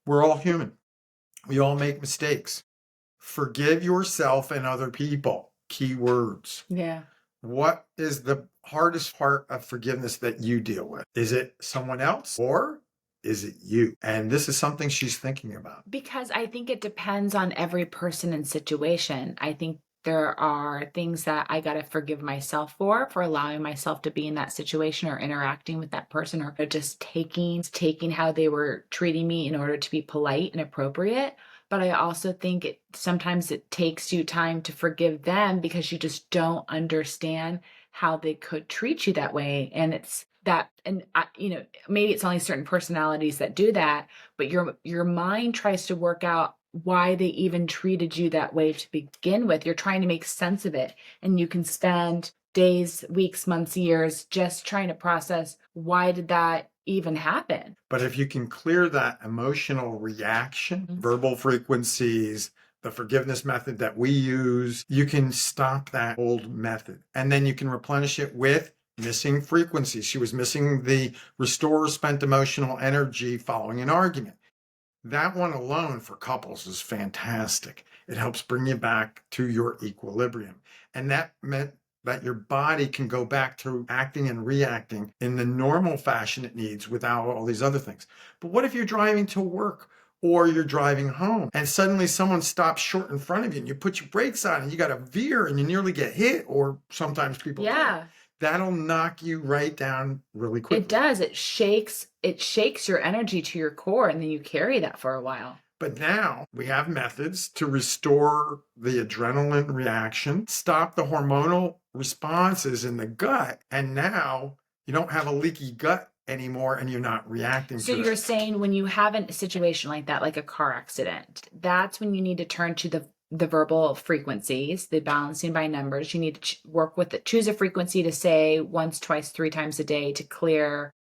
We're all human. We all make mistakes. Forgive yourself and other people. Key words. Yeah. What is the hardest part of forgiveness that you deal with? Is it someone else or is it you? And this is something she's thinking about. Because I think it depends on every person and situation. I think there are things that I got to forgive myself for allowing myself to be in that situation or interacting with that person or just taking how they were treating me in order to be polite and appropriate. But I also think sometimes it takes you time to forgive them because you just don't understand how they could treat you that way. And it's that, and maybe it's only certain personalities that do that, but your mind tries to work out why they even treated you that way to begin with. You're trying to make sense of it, and you can spend days, weeks, months, years just trying to process why did that even happen. But if you can clear that emotional reaction, verbal frequencies, the forgiveness method that we use, you can stop that old method, and then you can replenish it with missing frequencies. She was missing the restore spent emotional energy following an argument. That one alone for couples is fantastic. It helps bring you back to your equilibrium. And that meant that your body can go back to acting and reacting in the normal fashion it needs without all these other things. But what if you're driving to work or you're driving home and suddenly someone stops short in front of you and you put your brakes on and you got to veer and you nearly get hit, or sometimes people Yeah. do. That'll knock you right down really quickly. It does. It shakes your energy to your core, and then you carry that for a while. But now we have methods to restore the adrenaline reaction, stop the hormonal responses in the gut, and now you don't have a leaky gut anymore and you're not reacting So to you're it. saying when you have a situation like that, like a car accident, that's when you need to turn to the verbal frequencies, the balancing by numbers. You need to work with it. Choose a frequency to say once, twice, 3 times a day to clear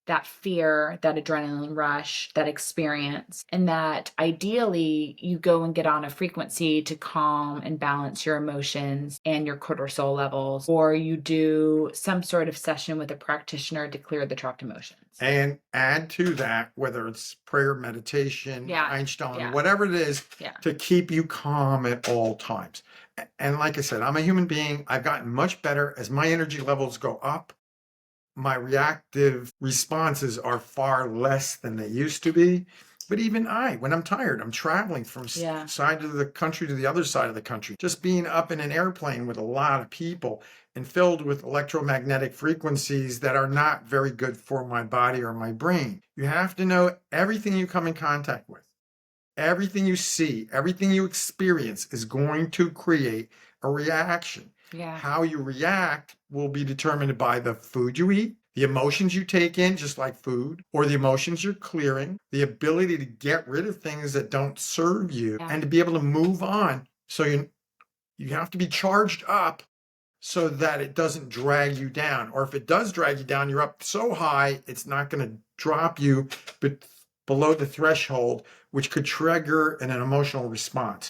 that fear, that adrenaline rush, that experience, and that ideally you go and get on a frequency to calm and balance your emotions and your cortisol levels, or you do some sort of session with a practitioner to clear the trapped emotions. And add to that, whether it's prayer, meditation, Einstein, whatever it is, to keep you calm at all times. And like I said, I'm a human being. I've gotten much better as my energy levels go up. My reactive responses are far less than they used to be. But even when I'm tired, I'm traveling from side of the country to the other side of the country, just being up in an airplane with a lot of people and filled with electromagnetic frequencies that are not very good for my body or my brain. You have to know everything you come in contact with, everything you see, everything you experience is going to create a reaction. Yeah. How you react will be determined by the food you eat, the emotions you take in, just like food, or the emotions you're clearing, the ability to get rid of things that don't serve you, and to be able to move on. So you have to be charged up so that it doesn't drag you down. Or if it does drag you down, you're up so high, it's not going to drop you below the threshold, which could trigger an emotional response.